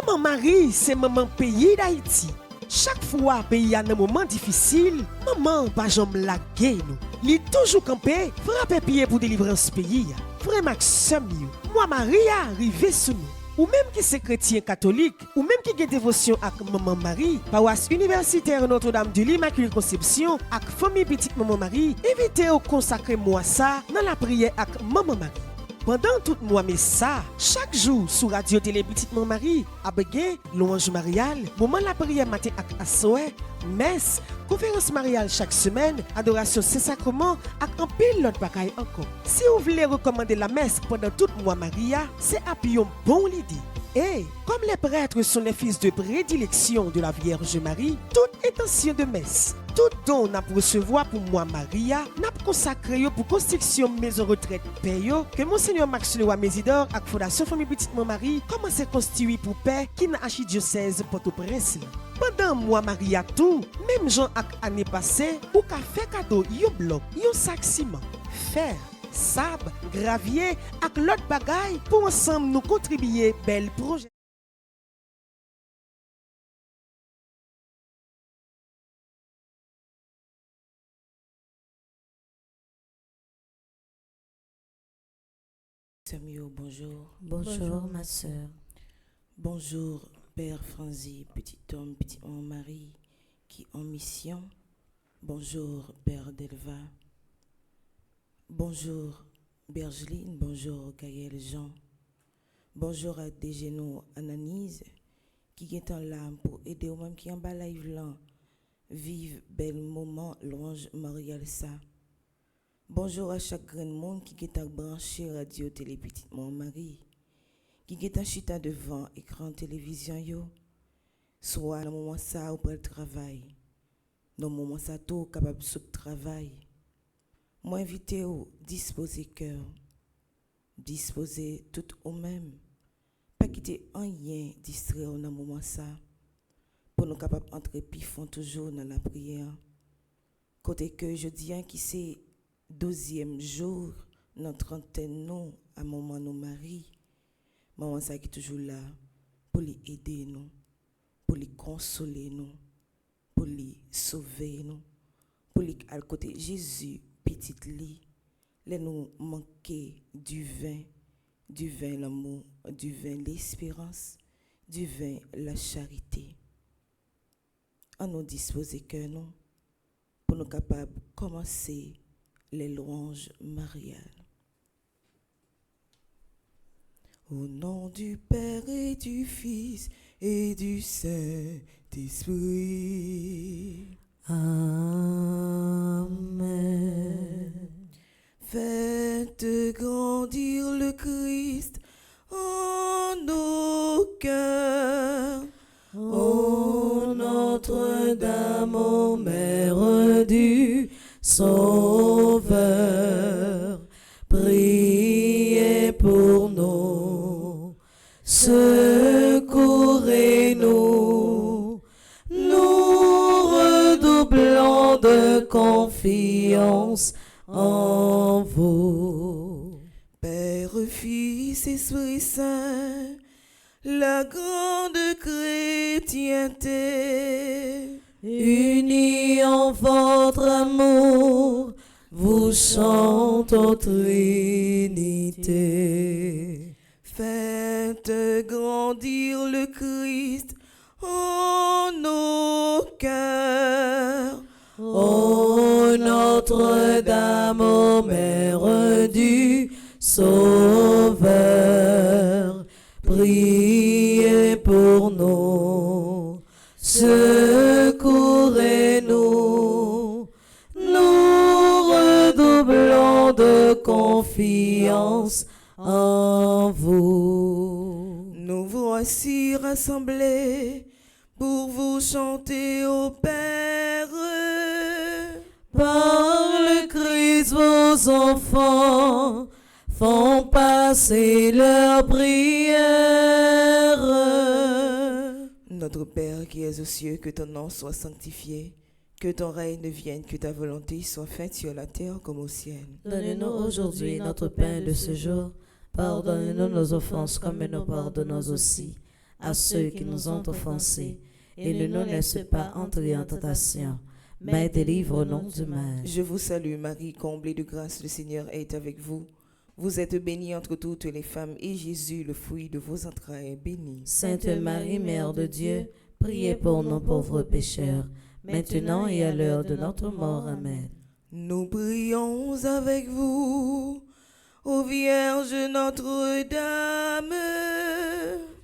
Maman Marie, c'est maman pays d'Haïti. Chaque fois pays a un moment difficile, maman pas jamais laguer nous. Li toujours campé, frapper pied pour délivrance pays. Frère Maxime, moi Maria arrivé sous nous. Ou même qui c'est chrétien catholique, ou même qui a dévotion avec Maman Marie, paroisse universitaire Notre-Dame de l'Immaculée Conception, avec famille petite Maman Marie, invitez au consacrer moi ça dans la prière avec Maman Marie. Pendant tout mois mais ça, chaque jour sur Radio Télé Petite Maman Marie, abegé louange mariale, moment la prière matin avec assoé, messe, conférence mariale chaque semaine, adoration Saint-Sacrement avec un pile l'autre bagaille encore. Si vous voulez recommander la messe pendant tout mois Maria, c'est appuyé bon l'idée. Et comme les prêtres sont les fils de prédilection de la Vierge Marie, toute intention de messe, tout don n'a pour recevoir pour moi Maria, n'a consacré pour construction maison retraite payo que Monseigneur Max Leroy Mésidor avec Fondation Famille Petite Marie commence à construire pour paix qui n'a archidiocèse Port-au-Prince. Pendant mois Maria tout, même Jean ak année passée, ou qu'a fait cadeau yon bloc, yon sac ciment, fer, sable, gravier ak l'autre bagaille pour ensemble nous contribuer bel projet. Samuel, bonjour. Bonjour, ma sœur. Bonjour, Père Franzi, petit homme, petit homme Marie, qui en mission. Bonjour, Père Delva. Bonjour, Bergeline. Bonjour, Gaël Jean. Bonjour à Dégeno Ananis, qui est en l'âme pour aider aux mêmes qui en bas live là. Vive bel moment, louange Marial ça. Bonjour à chaque grand monde qui est branché Radio Télé Petite Maman Marie, qui est en chita devant écran télévision yo, soit dans le moment ça ou pour le travail, dans le moment ça tout capable de travail. Moi invité au disposer cœur, disposer tout au même, pas quitter rien distrait dans le moment ça, pour nous capables entrer pifon toujours dans la prière. Côté que je dis qui c'est 12e jour, notre trentaine nous, à moment nous marie, maman ça qui est toujours là, pour les aider nous, pour les consoler nous, pour les sauver nous, pour les à côté Jésus, petite lit, les nous manquer du vin l'amour, du vin l'espérance, du vin la charité. On nous disposer que nous, pour nous capables de commencer les louanges mariales. Au nom du Père et du Fils et du Saint-Esprit. Amen. Faites grandir le Christ en nos cœurs. Ô Notre-Dame, ô Mère du Sauveur, priez pour nous, secourez-nous, nous redoublons de confiance en vous. Père, Fils, Esprit Saint, la grande chrétienté, unis en votre amour, vous chantons Trinité. faites grandir le Christ en nos cœurs. Ô Notre-Dame, ô Mère du Sauveur, priez pour nous, secourez-nous, nous redoublons de confiance en vous. Nous voici rassemblés pour vous chanter au Père. Par le Christ, vos enfants font passer leurs prières. Notre Père qui es aux cieux, que ton nom soit sanctifié, que ton règne vienne, que ta volonté soit faite sur la terre comme au ciel. Donne-nous aujourd'hui notre pain de ce jour. Pardonne-nous nos offenses comme nous pardonnons aussi à ceux qui nous ont offensés, et ne nous laisse pas entrer en tentation, mais délivre-nous du mal. Je vous salue Marie, comblée de grâce, le Seigneur est avec vous. Vous êtes bénie entre toutes les femmes, et Jésus, le fruit de vos entrailles, est béni. Sainte Marie, Mère de Dieu, priez pour nous pauvres pécheurs, maintenant et à l'heure de notre mort. Amen. Nous prions avec vous, ô Vierge Notre-Dame.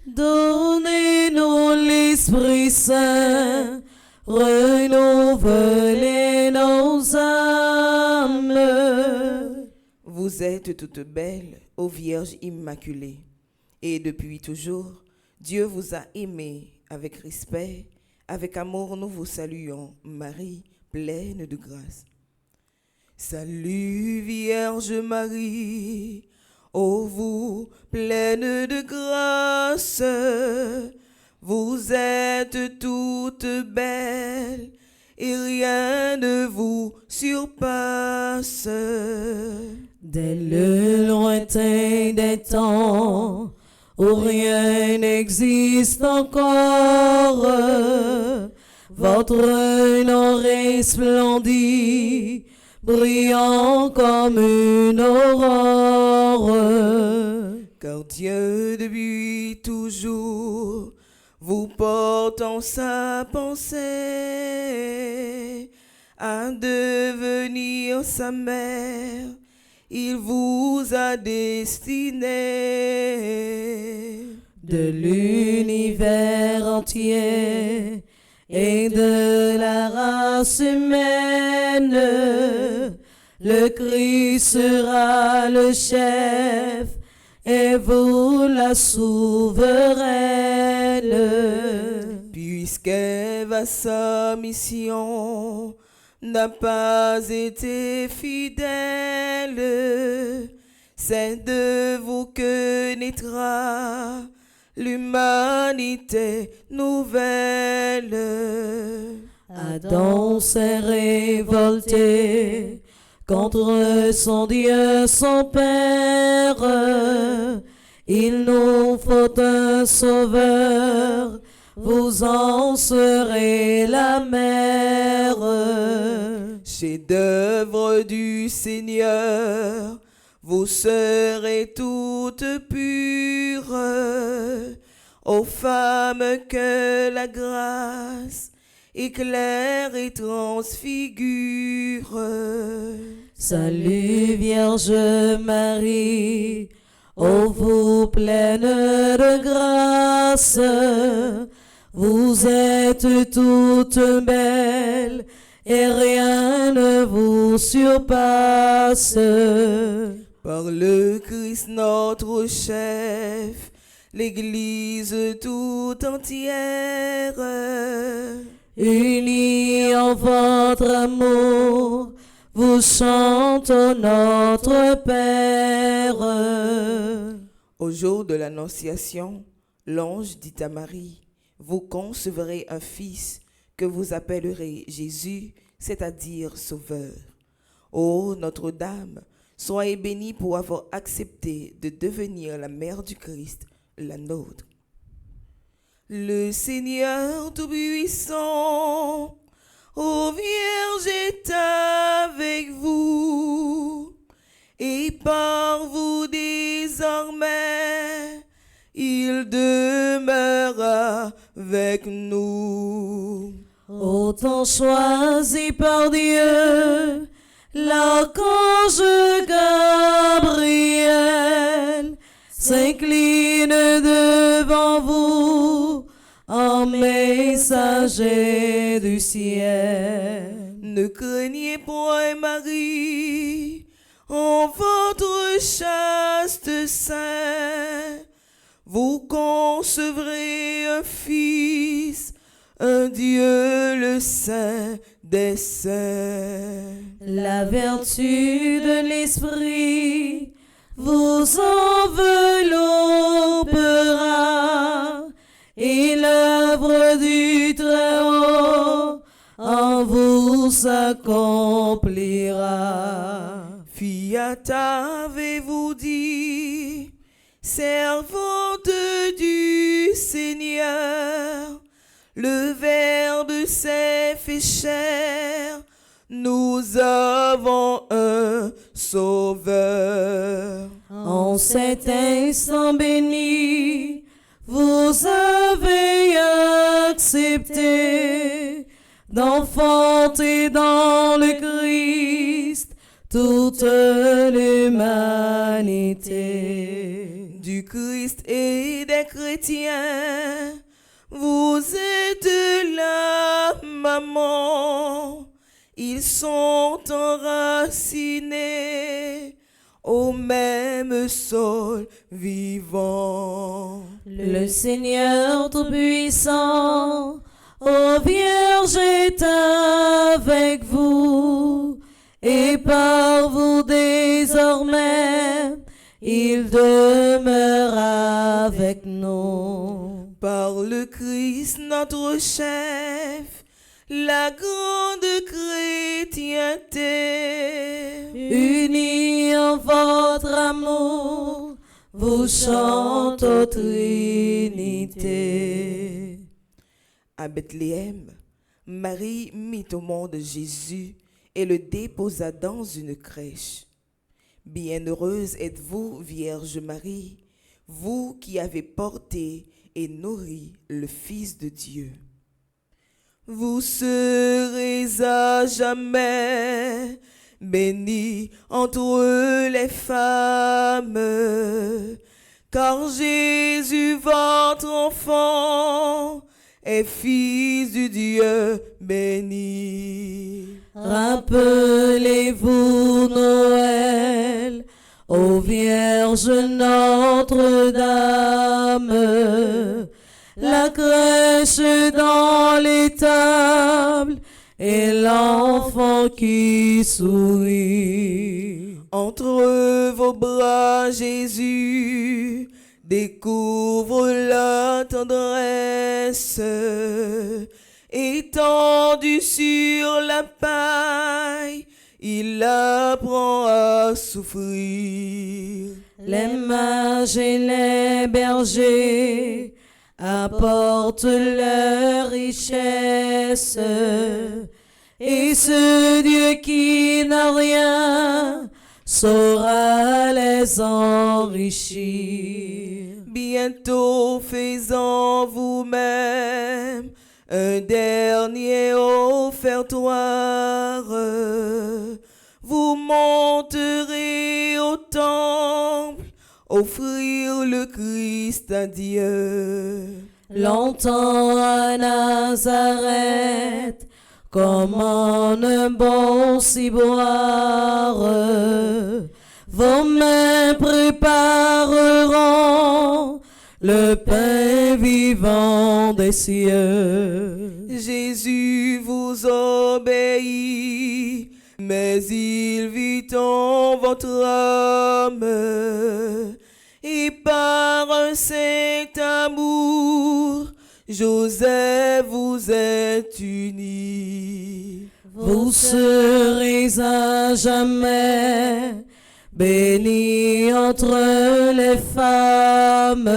Donnez-nous l'Esprit Saint, renouvelez nos âmes. Vous êtes toute belle, ô Vierge Immaculée, et depuis toujours, Dieu vous a aimé avec respect, avec amour nous vous saluons, Marie, pleine de grâce. Salut Vierge Marie, ô vous, pleine de grâce, vous êtes toute belle, et rien ne vous surpasse. Dès le lointain des temps, où rien n'existe encore, votre nom resplendit, brillant comme une aurore. Car Dieu depuis toujours vous porte en sa pensée à devenir sa mère, il vous a destiné. De l'univers entier et de la race humaine, le Christ sera le chef et vous la souveraine. Puisqu'Ève à sa mission n'a pas été fidèle, c'est de vous que naîtra l'humanité nouvelle. Adam s'est révolté contre son Dieu, son Père. Il nous faut un sauveur, vous en serez la mère. Chef-d'œuvre du Seigneur, vous serez toutes pures, aux femmes que la grâce éclaire et transfigure. Salut Vierge Marie, ô vous pleine de grâce, vous êtes toute belle et rien ne vous surpasse. Par le Christ notre chef, l'Église tout entière, unis en votre amour, vous chantons notre Père. Au jour de l'Annonciation, l'ange dit à Marie, vous concevrez un fils que vous appellerez Jésus, c'est-à-dire Sauveur. Ô Notre-Dame, soyez bénie pour avoir accepté de devenir la mère du Christ, la nôtre. Le Seigneur Tout-Puissant, ô Vierge, est avec vous, et par vous désormais, il demeure avec nous. Autant choisi par Dieu, l'archange Gabriel s'incline devant vous en messager du ciel. Ne craignez point Marie, en votre chaste sein, vous concevrez un fils, un Dieu le Saint des saints. La vertu de l'Esprit vous enveloppera et l'œuvre du Très-Haut en vous s'accomplira. Fiat avez-vous dit, servante du du Seigneur, le Verbe s'est fait chair, nous avons un Sauveur. En cet instant béni, vous avez accepté d'enfanter dans le Christ toute l'humanité. Du Christ et des chrétiens, vous êtes la maman. Ils sont enracinés au même sol vivant. Le Seigneur Tout-Puissant, ô Vierge, est avec vous, et par vous désormais, il demeure avec nous. Par le Christ notre chef, la grande chrétienté, Unis en votre amour, vous chantez aux Trinité. à Bethléem, Marie mit au monde Jésus et le déposa dans une crèche. Bienheureuse êtes-vous, Vierge Marie, vous qui avez porté et nourri le Fils de Dieu. Vous serez à jamais bénie entre les femmes, car Jésus, votre enfant, est Fils du Dieu béni. Rappelez-vous Noël, ô Vierge Notre-Dame, la crèche dans l'étable et l'enfant qui sourit. Entre vos bras, Jésus découvre la tendresse, étendu sur la paille, il apprend à souffrir. Les mages et les bergers apportent leur richesse, et ce Dieu qui n'a rien saura les enrichir. Bientôt fais-en vous-même un dernier offertoire. Vous monterez au temple, offrir le Christ à Dieu. Longtemps à Nazareth, comme en un bon ciboire, vos mains prépareront le pain vivant des cieux. Jésus vous obéit, mais il vit en votre âme, et par un saint amour, Joseph vous êtes unis. Vous serez à jamais bénis entre les femmes,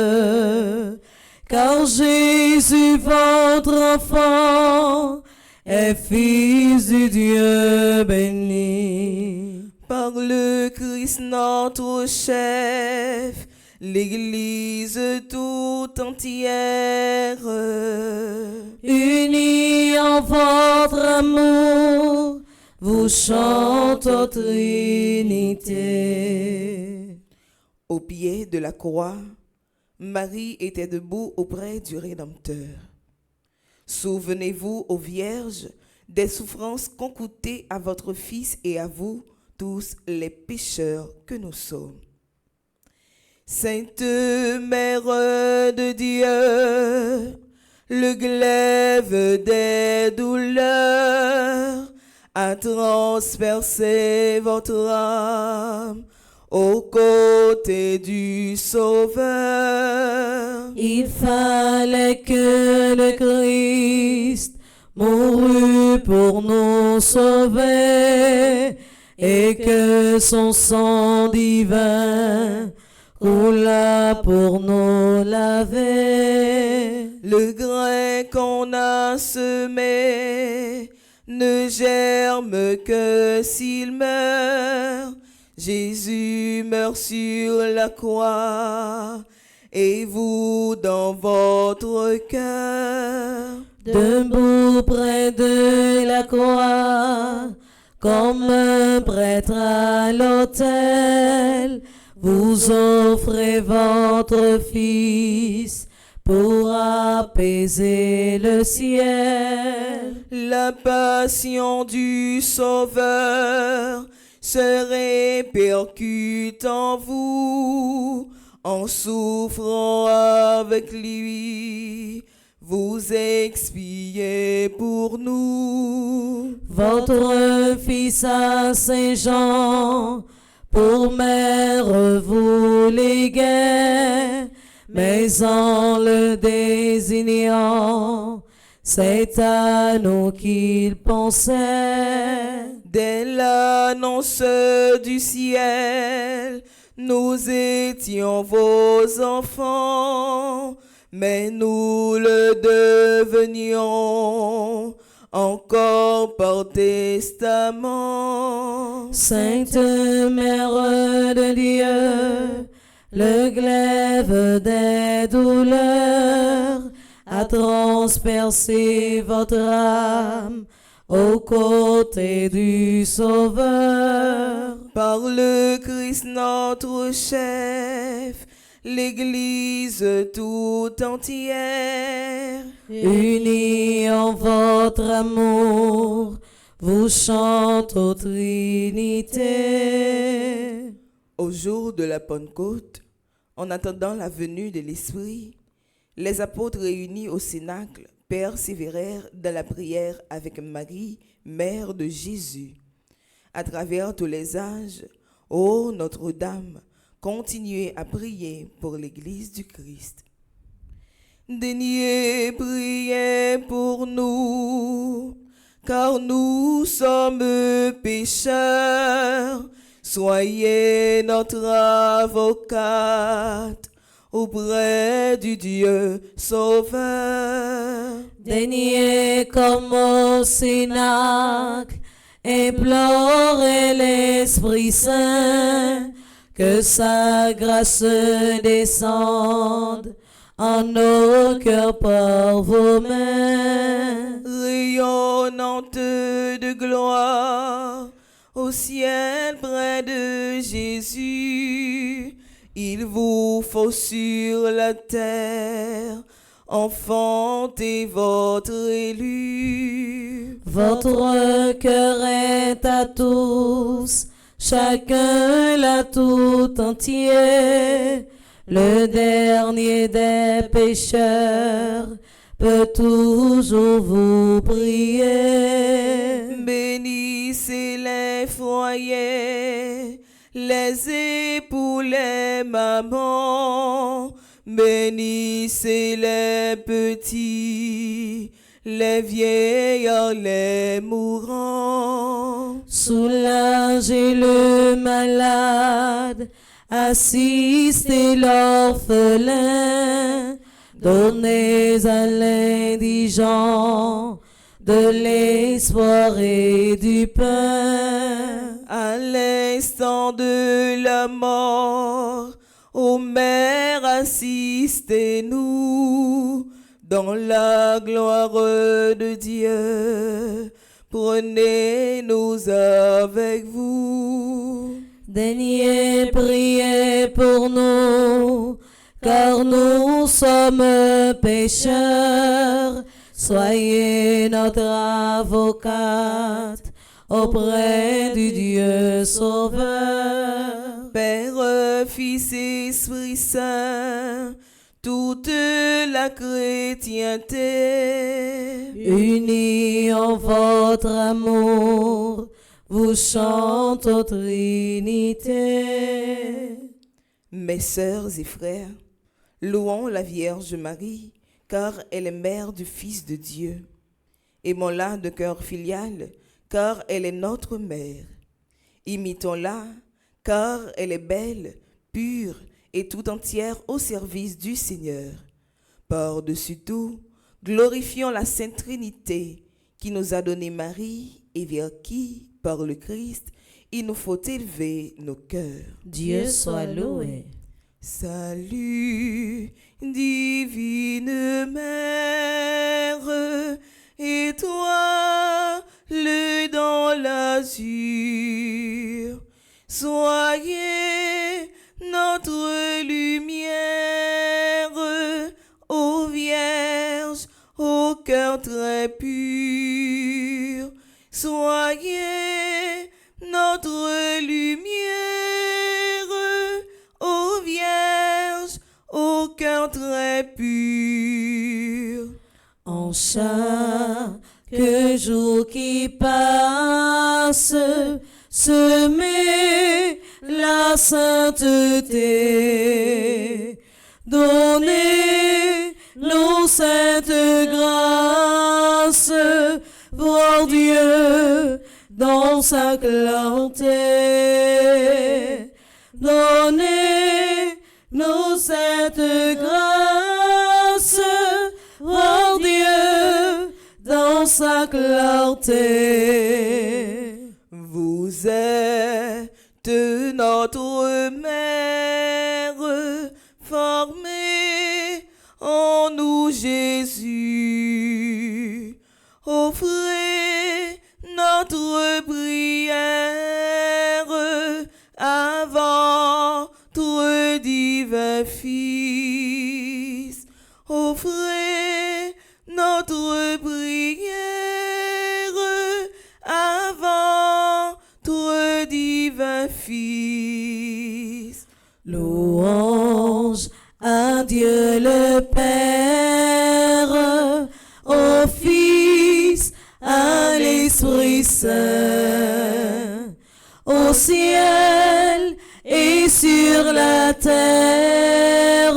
car Jésus, votre enfant, est Fils du Dieu béni. Par le Christ notre chef, l'Église tout entière, Unis en votre amour, vous chantez aux Trinité. au pied de la croix, Marie était debout auprès du Rédempteur. Souvenez-vous, ô Vierge, des souffrances qu'ont coûtées à votre Fils et à vous tous les pécheurs que nous sommes. Sainte Mère de Dieu, le glaive des douleurs a transpercé votre âme aux côtés du Sauveur. Il fallait que le Christ mourût pour nous sauver et que son sang divin coula pour nous laver. Le grain qu'on a semé ne germe que s'il meurt. Jésus meurt sur la croix et vous dans votre cœur. Debout près de la croix, comme un prêtre à l'autel, vous offrez votre Fils pour apaiser le ciel. La passion du Sauveur se répercute en vous, en souffrant avec lui. Vous expiez pour nous. Votre Fils à Saint-Jean, pour mère vous léguait, mais en le désignant, c'est à nous qu'il pensait. Dès l'annonce du ciel, nous étions vos enfants, mais nous le devenions encore par testament. Sainte Mère de Dieu, le glaive des douleurs a transpercé votre âme aux côtés du Sauveur. Par le Christ notre chef, l'Église tout entière, Unis en votre amour, vous chante aux Trinité. au jour de la Pentecôte, en attendant la venue de l'Esprit, les apôtres réunis au Cénacle persévérèrent dans la prière avec Marie, mère de Jésus. À travers tous les âges, ô Notre-Dame, continuez à prier pour l'Église du Christ. Daignez prier pour nous, car nous sommes pécheurs. Soyez notre avocate auprès du Dieu Sauveur. Daignez comme au Cénacle implorer l'Esprit Saint, que sa grâce descende en nos cœurs par vos mains. Rayonnante de gloire, au ciel près de Jésus, il vous faut sur la terre enfanter votre élu. Votre cœur est à tous, chacun l'a tout entier. Le dernier des pécheurs peut toujours vous prier. Bénissez les foyers, les époux, les mamans. Bénissez les petits, les vieillards, les mourants. Soulagez le malade, assistez l'orphelin, donnez à l'indigent de l'espoir et du pain. À l'instant de la mort, ô Mère, assistez-nous dans la gloire de Dieu. Prenez-nous avec vous. Daignez prier pour nous, car nous sommes pécheurs. Soyez notre avocate auprès du Dieu Sauveur. Père, Fils, Esprit Saint, toute la chrétienté, Unis en votre amour, vous chante aux Trinité. mes sœurs et frères, louons la Vierge Marie, car elle est mère du Fils de Dieu. Aimons-la de cœur filial, car elle est notre mère. Imitons-la, car elle est belle, pure et tout entière au service du Seigneur. Par-dessus tout, glorifions la Sainte Trinité qui nous a donné Marie et vers qui, par le Christ, il nous faut élever nos cœurs. Dieu soit loué. Salut, divine Mère, étoile dans l'azur, soyez notre lumière, ô Vierge, au cœur très pur. Soyez notre lumière, ô Vierge, au cœur très pur. En chaque jour qui passe, semez la sainteté. Donnez nos saintes grâces, voir Dieu dans sa clarté. Donnez nos saintes grâces, voir Dieu dans sa clarté. Vous êtes notre mère, formée en nous Jésus. Offrez notre prière avant votre divin Fils. Offrez notre prière avant votre divin Fils. Louange à Dieu le Père, au Fils, à l'Esprit Saint, au ciel et sur la terre,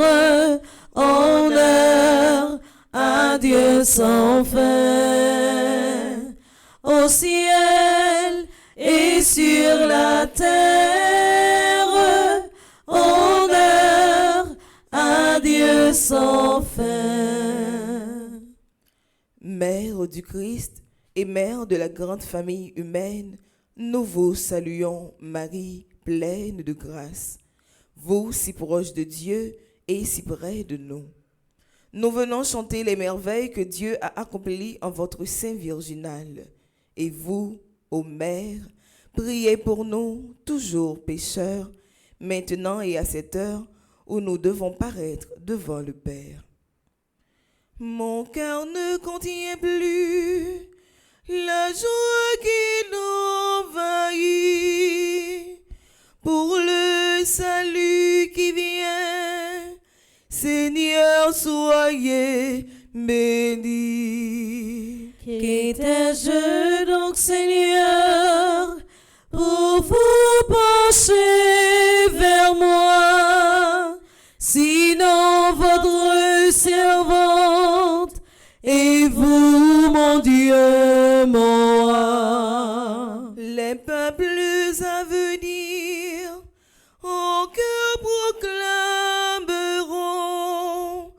honneur à Dieu sans fin. Au ciel et sur la terre, honneur à Dieu sans fin. Mère du Christ et mère de la grande famille humaine, nous vous saluons, Marie, pleine de grâce. Vous, si proche de Dieu et si près de nous. Nous venons chanter les merveilles que Dieu a accomplies en votre sein virginal. Et vous, ô Mère, priez pour nous, toujours pécheurs, maintenant et à cette heure où nous devons paraître devant le Père. Mon cœur ne contient plus la joie qui l'envahit pour le salut qui vient. Seigneur, soyez bénis. Qu'étais-je donc, Seigneur, pour vous pencher vers moi, sinon votre servante et vous, mon Dieu, moi. Les peuples à venir, en cœur proclameront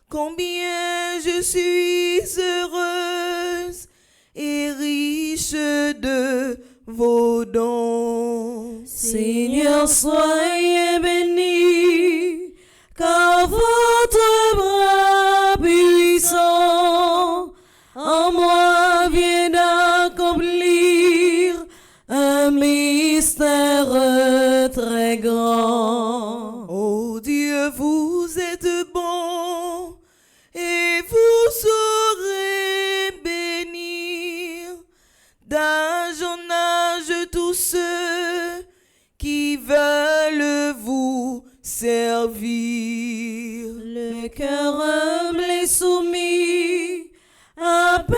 combien je suis heureuse et riche de vos dons. Seigneur, soyez béni, car votre bras puissant en moi vient d'accomplir un mystère très grand. Ô Dieu, vous êtes bon et vous saurez bénir d'âge en âge tous ceux qui veulent vous servir. Le cœur humble et soumis appelle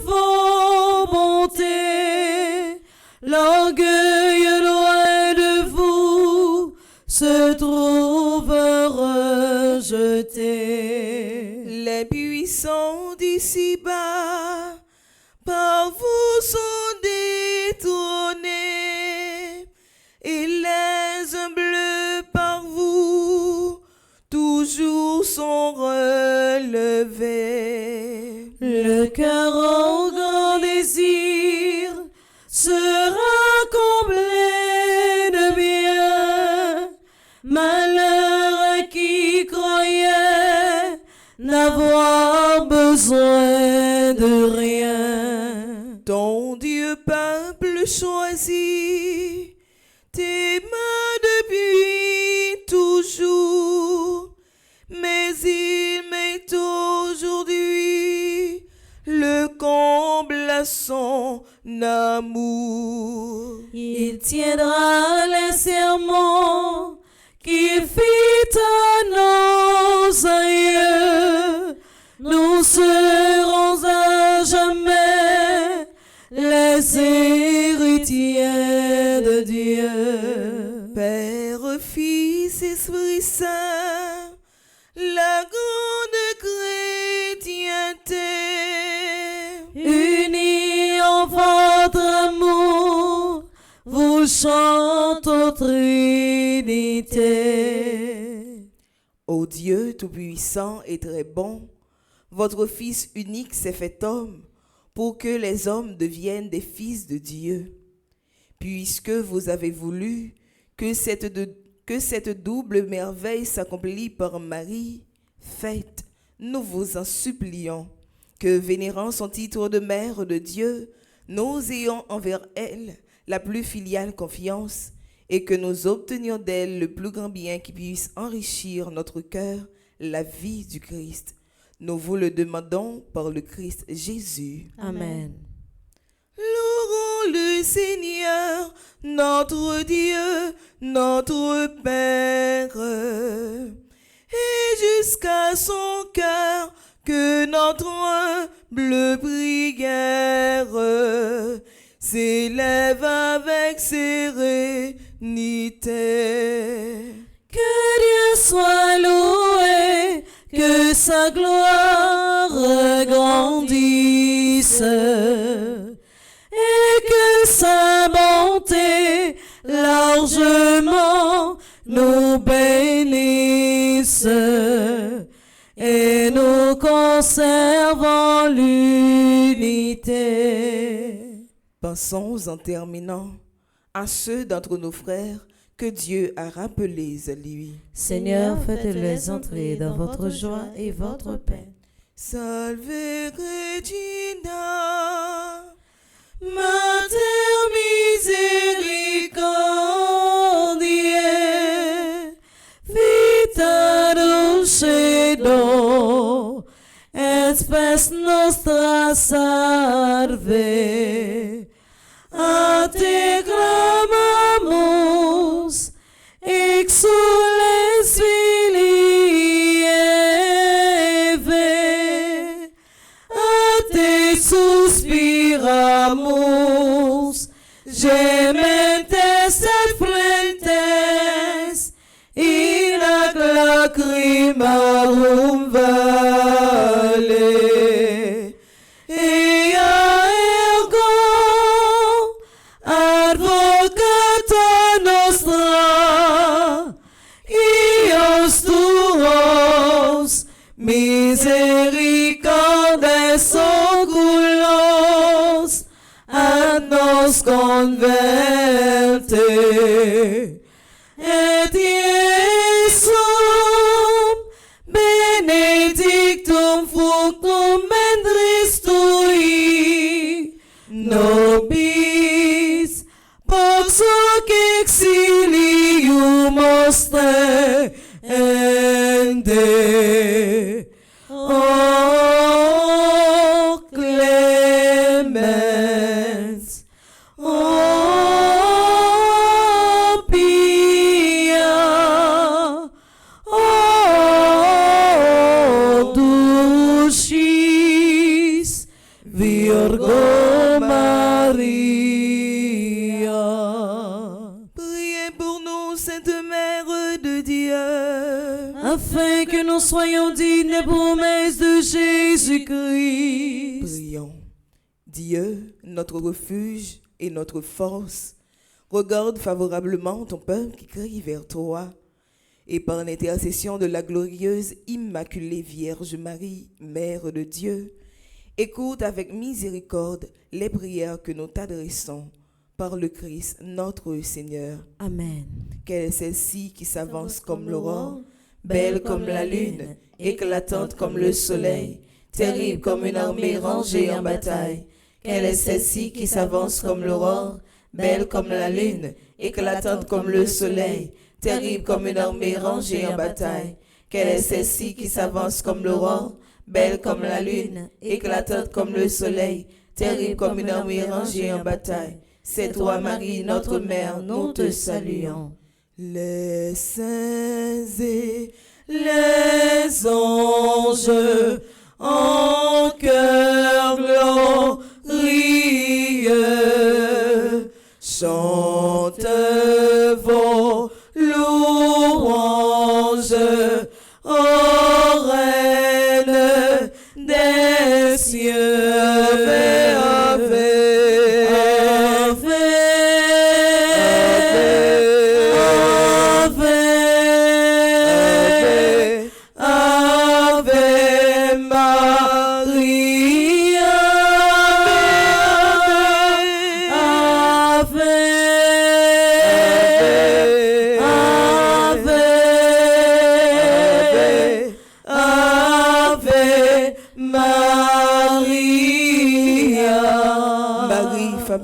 vos bontés. L'orgueil loin de vous se trouve rejeté. Les puissants d'ici-bas par vous sont détournés et les humbles par vous sera comblé de bien. Malheur à qui croyait n'avoir besoin de rien. Ton Dieu peuple choisi, t'aime depuis toujours, mais il met aujourd'hui le comble à son amour. Il tiendra les serments qu'il fit à nos aïeux. Nous serons à jamais les héritiers de Dieu. Père, Fils, Esprit Saint, la grande chrétienté, Unis en votre amour, vous chantons Trinité. ô Dieu tout-puissant et très bon, votre Fils unique s'est fait homme pour que les hommes deviennent des fils de Dieu. Puisque vous avez voulu que cette double merveille s'accomplit par Marie, faites, nous vous en supplions, que vénérant son titre de mère de Dieu, nous ayons envers elle la plus filiale confiance et que nous obtenions d'elle le plus grand bien qui puisse enrichir notre cœur, la vie du Christ. Nous vous le demandons par le Christ Jésus. Amen. Louons le Seigneur, notre Dieu, notre Père, et jusqu'à son cœur que notre humble prière s'élève avec sérénité. Que Dieu soit loué, que sa gloire grandisse et que sa bonté largement nous bénisse et nous conserve en l'unité. Pensons en terminant à ceux d'entre nos frères que Dieu a rappelés à lui. Seigneur, faites-les entrer dans votre joie et votre paix. Salve Regina, Mater misericordiae, vita dulcedo, et spes nostra salve. A te clamamus, exules filii Eve, a te suspiramus, gementes et flentes, in ac lacrimarum vale. Ea ergo advocata nostra, ios tuos misericordes oculos ad nos converte. Et Iesum benedictum fructum ventris tui, nobis pox hoc exilium ostrende. O clemens, o pia, o dulcis Virgo Maria. priez pour nous, Sainte Mère de Dieu, Afin que nous soyons dignes des promesses de Jésus-Christ. Prions. Dieu, notre refuge et notre force, regarde favorablement ton peuple qui crie vers toi, et par l'intercession de la glorieuse Immaculée Vierge Marie, Mère de Dieu, écoute avec miséricorde les prières que nous t'adressons par le Christ notre Seigneur. Amen. Quelle est celle-ci qui s'avance comme l'aurore, belle comme la lune, éclatante comme le soleil, terrible comme une armée rangée en bataille. Quelle est celle-ci qui s'avance comme l'aurore, belle comme la lune, éclatante comme le soleil, terrible comme une armée rangée en bataille. Quelle est celle-ci qui s'avance comme l'aurore, belle comme la lune, éclatante comme le soleil, terrible comme une armée rangée en bataille. C'est toi, Marie, notre Mère, nous te saluons. Les saints et les anges en chœur glorieux chantent vos louanges, ô Reine des cieux.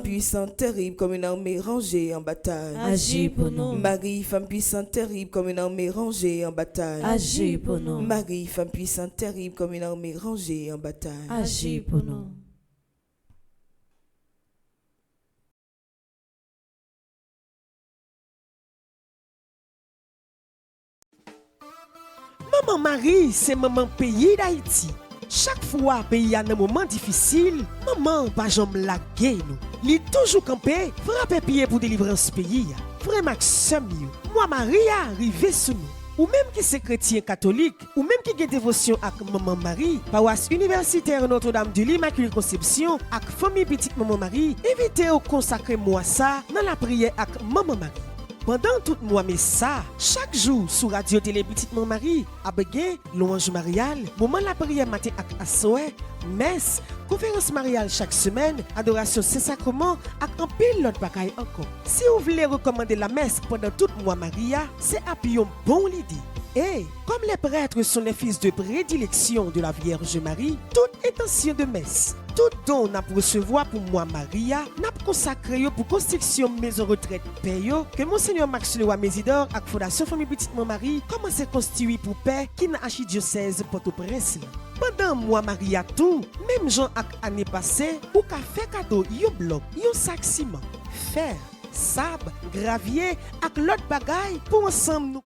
Puissante, terrible comme une armée rangée en bataille. Agis pour nous. Marie, femme puissante, terrible comme une armée rangée en bataille. Agis pour nous. Marie, femme puissante, terrible comme une armée rangée en bataille. Agis pour nous. Maman Marie, c'est maman pays d'Haïti. Chaque fois pays a un moment difficile, maman pas jamais laguer nous. Li toujours campé, frapper pied pour délivrance pays. Frère Maxime, moi Marie arrivé sous nous. Ou même qui c'est chrétien catholique, ou même qui a dévotion avec maman Marie, paroisse universitaire Notre-Dame de l'Immaculée Conception, avec famille petite maman Marie, invitez au consacrer moi ça dans la prière avec maman Marie. Pendant tout mois mais ça, chaque jour sur Radio Télé Petite Maman Marie, à Béguin, louange mariale, moment la prière matin à Assoé, messe, conférence mariale chaque semaine, adoration Saint-Sacrement, et en pile l'autre bagaille encore. Si vous voulez recommander la messe pendant tout mois Maria, c'est appuyé bon l'idée. Et comme les prêtres sont les fils de prédilection de la Vierge Marie, toute intention de messe, tout don n'a pour recevoir pour moi Maria, n'a consacré pour construction maison retraite payo que Monseigneur Max Leroy Mésidor avec Fondation Famille Petite Maman Marie commence à construire pour paix qui n'a archidiocèse Port-au-Prince. Pendant moi Maria tout, même Jean ak année passée, ou qu'a fait cadeau yon bloc, yon sac ciment, fer, sable, gravier ak l'autre bagaille pour ensemble nous